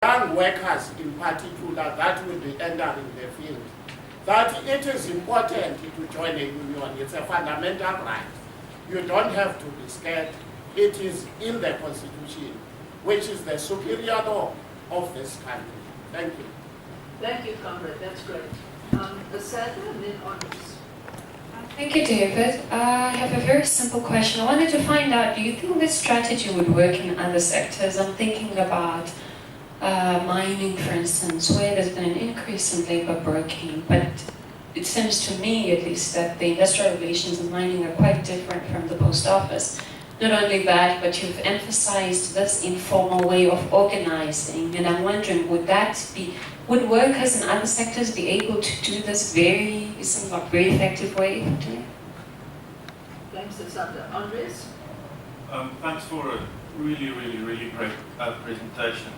young workers in particular that will be entering the field, that it is important to join a union. It's a fundamental right. You don't have to be scared. It is in the Constitution, which is the superior law of this country. Thank you. Thank you, comrade. That's great. Asada and then Honors. Thank you, David. I have a very simple question. I wanted to find out, do you think this strategy would work in other sectors? I'm thinking about mining, for instance, where there's been an increase in labor broking, but it seems to me, at least, that the industrial relations in mining are quite different from the post office. Not only that, but you've emphasized this informal way of organizing, and I'm wondering, would workers in other sectors be able to do this very effective way? Thanks, Asada. Andres? Thanks for a really great presentation.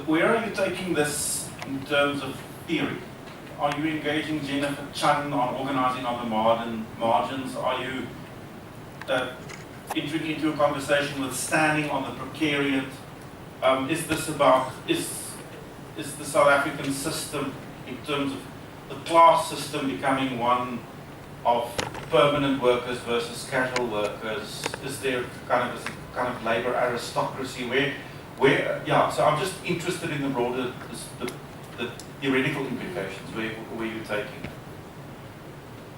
Where are you taking this in terms of theory? Are you engaging Jennifer Chun on organizing on the margins? Are you entering into a conversation with standing on the precariat? Is this about, is the South African system, in terms of the class system, becoming one of permanent workers versus casual workers? Is there kind of labor aristocracy where so I'm just interested in the broader, the theoretical implications, where you're taking it.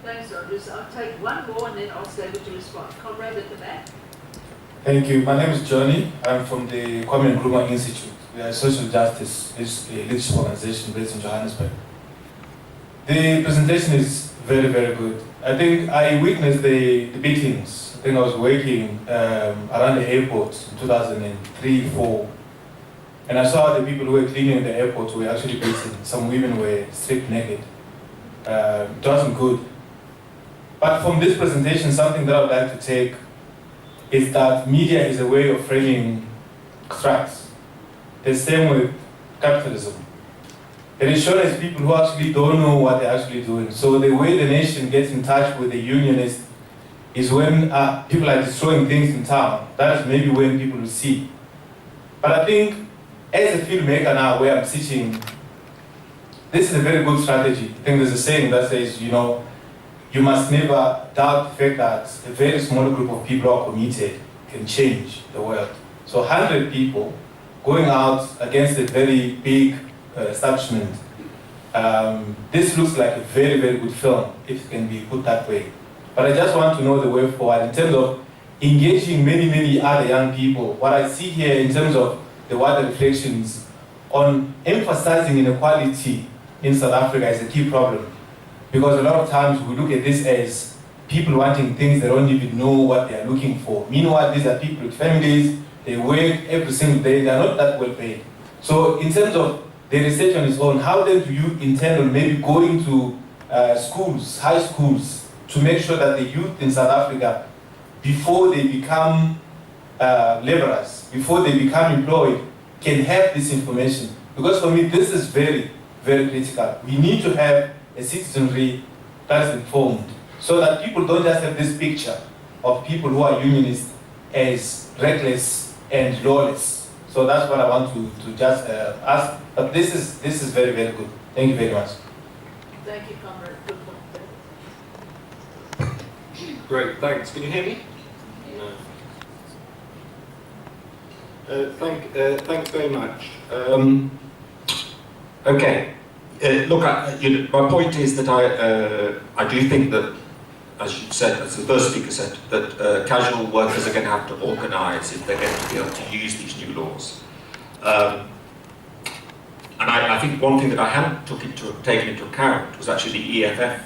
Thanks, Andres. I'll take one more and then I'll stay able to respond. Comrade at the back. Thank you. My name is Johnny. I'm from the Kwame Nkrumah Institute. We are a social justice leadership organization based in Johannesburg. The presentation is very good. I think I witnessed the beatings. I think I was working around the airport in 2003-04, and I saw the people who were cleaning the airport were actually beaten. Some women were stripped naked. It wasn't good. But from this presentation, something that I would like to take is that media is a way of framing threats. The same with capitalism. It ensures people who actually don't know what they're actually doing. So the way the nation gets in touch with the unionists is when people are destroying things in town. That is maybe when people will see. But I think as a filmmaker now, where I'm teaching, this is a very good strategy. I think there's a saying that says, you must never doubt the fact that a very small group of people who are committed can change the world. So 100 people going out against a very big establishment, this looks like a very good film, if it can be put that way. But I just want to know the way forward in terms of engaging many other young people. What I see here in terms of the wider reflections on emphasizing inequality in South Africa is a key problem. Because a lot of times we look at this as people wanting things they don't even know what they are looking for. Meanwhile, these are people with families, they work every single day, they are not that well paid. So in terms of the research on its own, how then do you intend on maybe going to schools, high schools, to make sure that the youth in South Africa, before they become laborers, before they become employed, can have this information? Because for me, this is very critical. We need to have a citizenry that is informed, so that people don't just have this picture of people who are unionists as reckless and lawless. So that's what I want to just ask. But this is very good. Thank you very much. Thank you, comrade. Good point. Great, thanks. Can you hear me? No. Thanks very much. Okay. Look, my point is that I do think that, as you said, as the first speaker said, that casual workers are going to have to organise if they're going to be able to use these new laws. And I think one thing that I hadn't taken into account was actually the EFF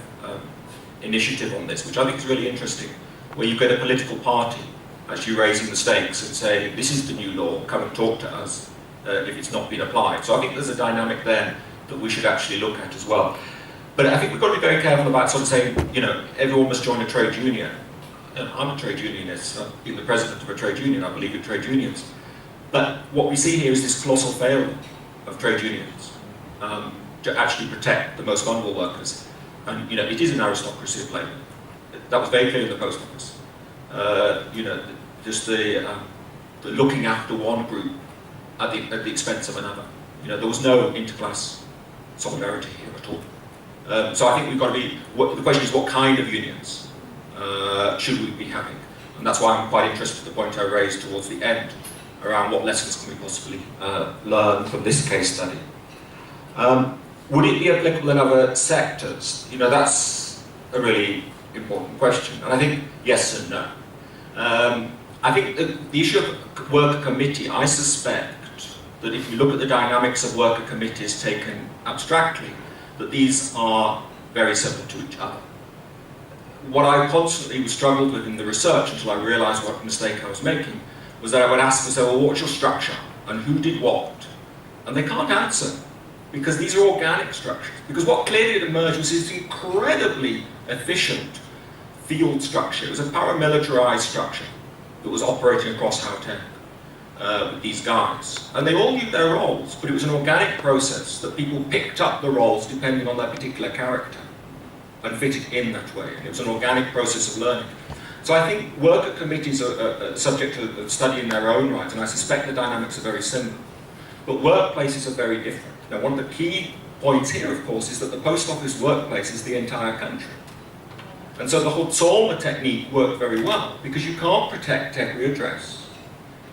initiative on this, which I think is really interesting, where you get a political party actually raising the stakes and saying, this is the new law, come and talk to us if it's not been applied. So I think there's a dynamic there that we should actually look at as well. But I think we've got to be very careful about sort of saying, everyone must join a trade union. I'm a trade unionist, I've been the president of a trade union, I believe in trade unions. But what we see here is this colossal failure of trade unions to actually protect the most vulnerable workers. And it is an aristocracy of labour. That was very clear in the post office. Just the looking after one group at the expense of another. You know, there was no interclass solidarity here at all. So I think we've got to be, the question is what kind of unions should we be having? And that's why I'm quite interested in the point I raised towards the end around what lessons can we possibly learn from this case study. Would it be applicable in other sectors? You know, that's a really important question. And I think yes and no. I think the issue of worker committee, I suspect that if you look at the dynamics of worker committees taken abstractly, that these are very similar to each other. What I constantly struggled with in the research until I realised what mistake I was making was that I would ask myself, well, what's your structure? And who did what? And they can't answer, because these are organic structures. Because what clearly had emerged was this incredibly efficient field structure. It was a paramilitarised structure that was operating across Gauteng with these guys. And they all knew their roles, but it was an organic process that people picked up the roles depending on their particular character and fitted in that way. And it was an organic process of learning. So I think worker committees are subject to study in their own right, and I suspect the dynamics are very similar. But workplaces are very different. Now, one of the key points here, of course, is that the post office workplace is the entire country. And so the Hotsoma technique worked very well, because you can't protect every address.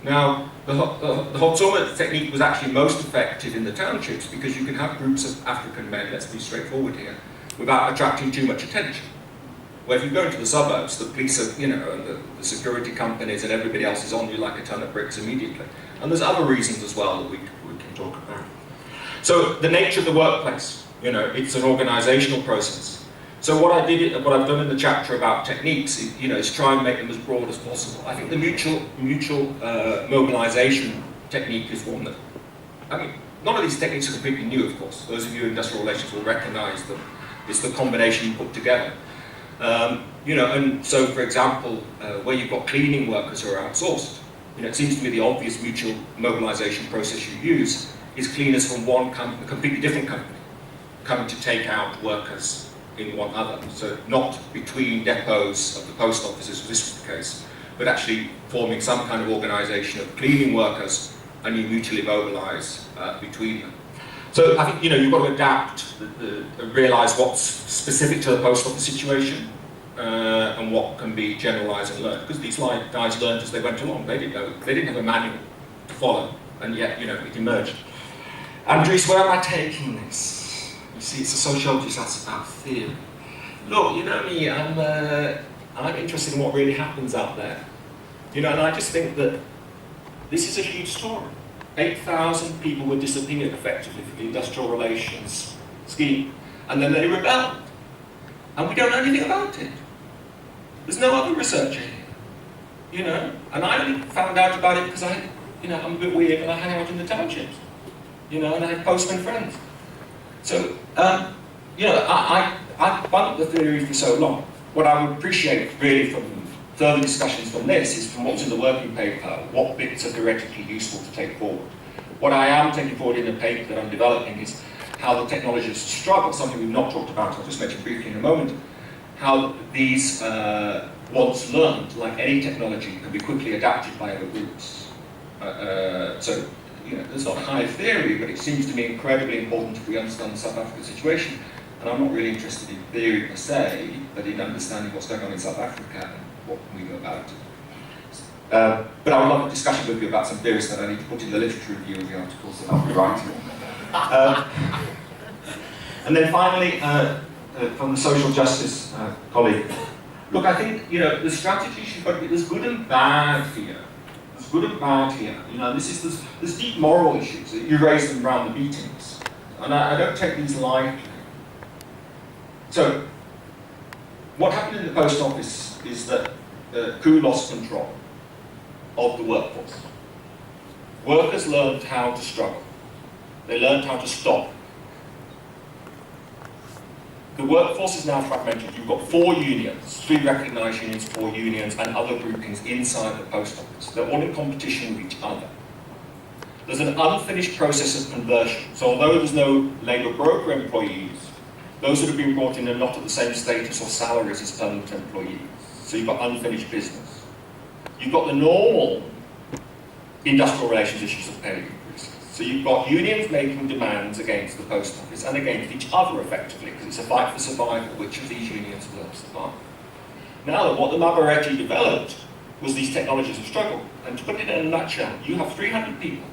Now, the Hotsoma technique was actually most effective in the townships, because you can have groups of African men, let's be straightforward here, without attracting too much attention. Where if you go into the suburbs, the police are, you know, and the security companies and everybody else is on you like a ton of bricks immediately. And there's other reasons as well that we can talk about. So the nature of the workplace, you know, it's an organisational process. So what I've done in the chapter about techniques, you know, is try and make them as broad as possible. I think the mutual mobilisation technique is one that, I mean, none of these techniques are completely new, of course. Those of you in industrial relations will recognise them. It's the combination you put together. You know, and so, for example, where you've got cleaning workers who are outsourced, you know, it seems to me the obvious mutual mobilisation process you use is cleaners from one a completely different company coming to take out workers in one other. So not between depots of the post offices, as this was the case, but actually forming some kind of organisation of cleaning workers, and you mutually mobilise between them. So I think, you know, you've got to adapt, realise what's specific to the post office situation and what can be generalised and learned. Because these guys learned as they went along. They didn't have a manual to follow, and yet, you know, it emerged. Andres, where am I taking this? You see, it's a sociologist, that's about theory. Look, you know me, I'm interested in what really happens out there. You know, and I just think that this is a huge story. 8,000 people were disappeared effectively for the industrial relations scheme, and then they rebelled. And we don't know anything about it. There's no other researcher here, you know. And I only found out about it because I'm a bit weird and I hang out in the townships, you know, and I have postman friends. So, you know, I've bumped the theory for so long. What I would appreciate really from further discussions from this is from what's in the working paper, what bits are theoretically useful to take forward. What I am taking forward in the paper that I'm developing is how the technologies struggle, something we've not talked about, I'll just mention briefly in a moment, how these, once learned, like any technology, can be quickly adapted by other groups. So, you know, there's not high theory, but it seems to me incredibly important if we understand the South African situation. And I'm not really interested in theory per se, but in understanding what's going on in South Africa and what can we do about it. But I would love a discussion with you about some theories that I need to put in the literature review of the articles that I'll be writing. And then finally, from the social justice colleague, look, I think, you know, the strategies you've got to be, there's good and bad here. There's good and bad here. You know, there's deep moral issues. You raise them around the meetings. And I don't take these lightly. So, what happened in the post office is that the coup lost control of the workforce. Workers learned how to struggle. They learned how to stop. The workforce is now fragmented. You've got 4 unions, 3 recognised unions, 4 unions, and other groupings inside the post office. They're all in competition with each other. There's an unfinished process of conversion. So although there's no labour broker employees, those that have been brought in are not at the same status or salaries as permanent employees. So you've got unfinished business. You've got the normal industrial relations issues of pay increase. So you've got unions making demands against the post office and against each other effectively, because it's a fight for survival, which of these unions will survive. Now, what the Mabarete developed was these technologies of struggle. And to put it in a nutshell, you have 300 people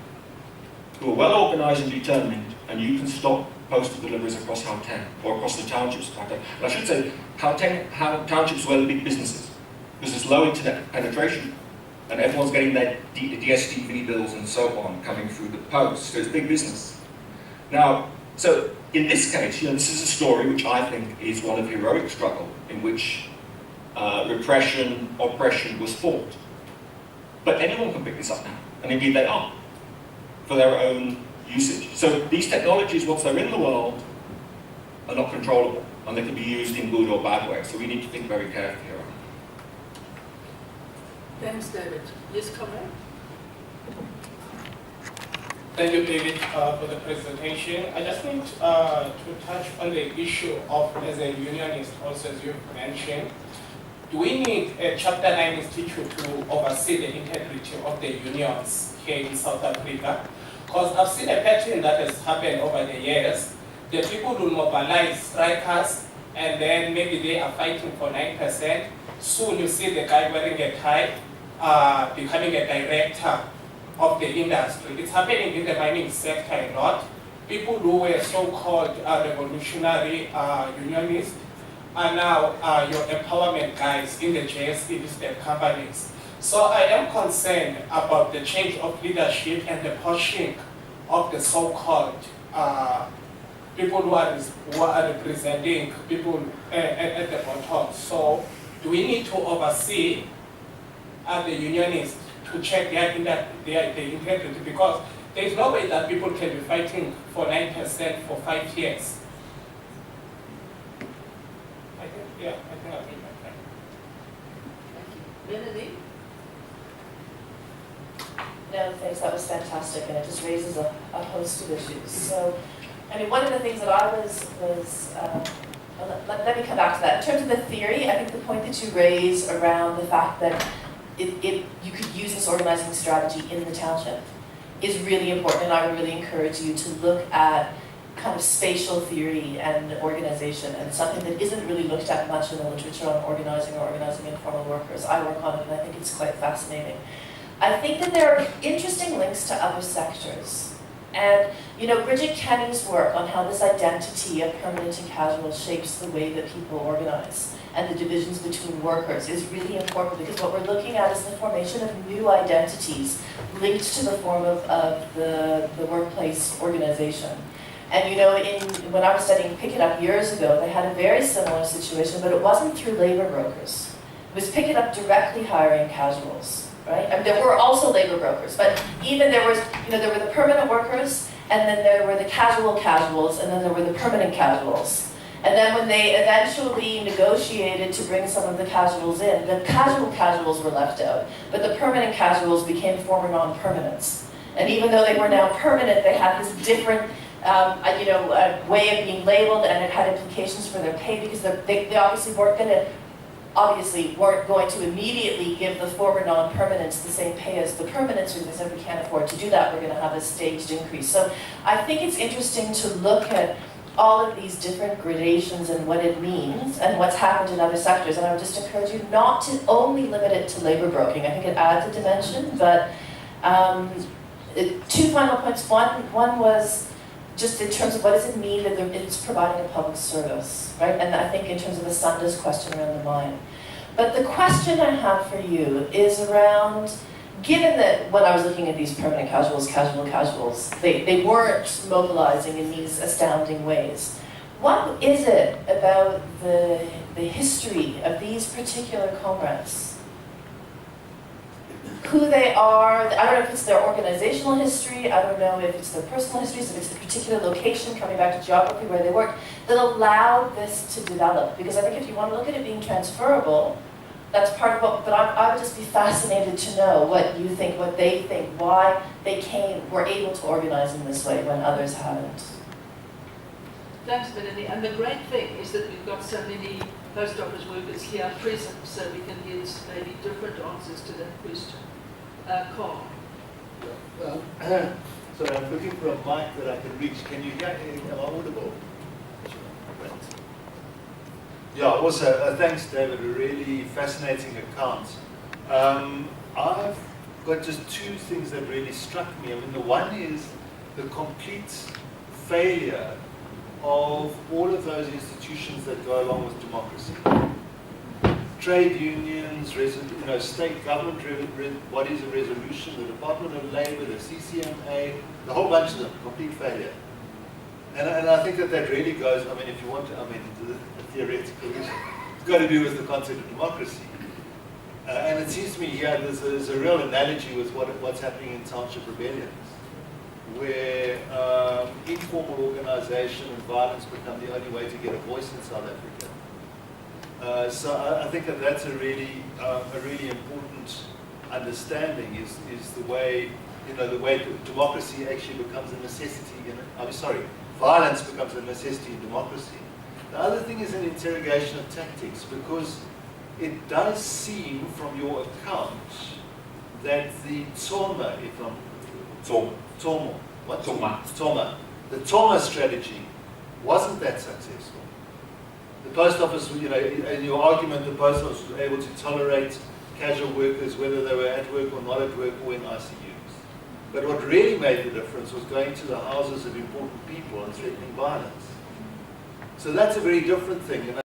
who are well organised and determined, and you can stop postal deliveries across Gauteng, or across the townships of Gauteng. And I should say, townships were the big businesses, because there's low internet penetration, and everyone's getting their DSTV bills and so on coming through the post, so it's big business. Now, so in this case, this is a story which I think is one of heroic struggle, in which repression, oppression was fought. But anyone can pick this up now, and indeed they are, for their own usage. So these technologies, once they're in the world, are not controllable, and they can be used in good or bad ways. So we need to think very carefully around it. Thanks, David. Yes, Conrad? Thank you, David, for the presentation. I just need to touch on the issue of, as a unionist, also as you mentioned, do we need a Chapter 9 institute to oversee the integrity of the unions here in South Africa? Because I've seen a pattern that has happened over the years. The people will mobilize strikers, and then maybe they are fighting for 9%. Soon you see the guy wearing a tie, becoming a director of the industry. It's happening in the mining sector a lot. People who were so-called revolutionary unionists are now your empowerment guys in the JSE listed companies. So I am concerned about the change of leadership and the pushing of the so-called people who are representing people at the bottom. So do we need to oversee the unionists to check their integrity? Because there is no way that people can be fighting for 9% for 5 years. I think I'll be my time. Thank you. Melanie? No, thanks, that was fantastic, and it just raises a host of issues. So, I mean, one of the things that I was let me come back to that. In terms of the theory, I think the point that you raise around the fact that you could use this organizing strategy in the township is really important, and I would really encourage you to look at kind of spatial theory and organization, and something that isn't really looked at much in the literature on organizing or organizing informal workers. I work on it, and I think it's quite fascinating. I think that there are interesting links to other sectors. And, Bridget Kenny's work on how this identity of permanent and casual shapes the way that people organize and the divisions between workers is really important, because what we're looking at is the formation of new identities linked to the form of the workplace organization. And when I was studying Pick It Up years ago, they had a very similar situation, but it wasn't through labor brokers. It was Pick It Up directly hiring casuals. Right? I mean, there were also labor brokers, but even there were the permanent workers, and then there were the casuals, and then there were the permanent casuals. And then when they eventually negotiated to bring some of the casuals in, the casuals were left out, but the permanent casuals became former non-permanents. And even though they were now permanent, they had this different way of being labeled, and it had implications for their pay, because they obviously weren't going to immediately give the former non-permanents the same pay as the permanents, because they said we can't afford to do that, we're going to have a staged increase. So I think it's interesting to look at all of these different gradations and what it means and what's happened in other sectors. And I would just encourage you not to only limit it to labor broking. I think it adds a dimension, but two final points. One was just in terms of what does it mean that it's providing a public service, right? And I think in terms of the Sunda's question around the mine. But the question I have for you is around, given that when I was looking at these permanent casuals, they weren't mobilizing in these astounding ways. What is it about the history of these particular comrades? Who they are, I don't know if it's their organizational history, I don't know if it's their personal histories, if it's the particular location, coming back to geography where they work, that allowed this to develop. Because I think if you want to look at it being transferable, that's part of what, but I would just be fascinated to know what you think, what they think, why they were able to organize in this way when others haven't. Thanks, Melanie. And the great thing is that we've got so many post office workers here present, so we can get maybe different answers to that question. Carl. Well, Sorry, I'm looking for a mic that I can reach. Can you hear me? Am I audible? Yeah, also, thanks, David. A really fascinating account. I've got just two things that really struck me. I mean, the one is the complete failure of all of those institutions that go along with democracy. Trade unions, state government bodies of resolution, the Department of Labor, the CCMA, the whole bunch of them, complete failure. And I think that really goes, I mean, if you want to, I mean, the theoretical issue, it's got to do with the concept of democracy. And it seems to me here there's a real analogy with what's happening in township rebellions, where informal organization and violence become the only way to get a voice in South Africa. So I think that's a really important understanding is the way, the way democracy actually becomes a necessity. Violence becomes a necessity in democracy. The other thing is an interrogation of tactics, because it does seem from your account that the Toma, the Toma strategy wasn't that successful. The post office, in your argument, the post office was able to tolerate casual workers, whether they were at work or not at work or in ICUs. But what really made the difference was going to the houses of important people and threatening violence. So that's a very different thing.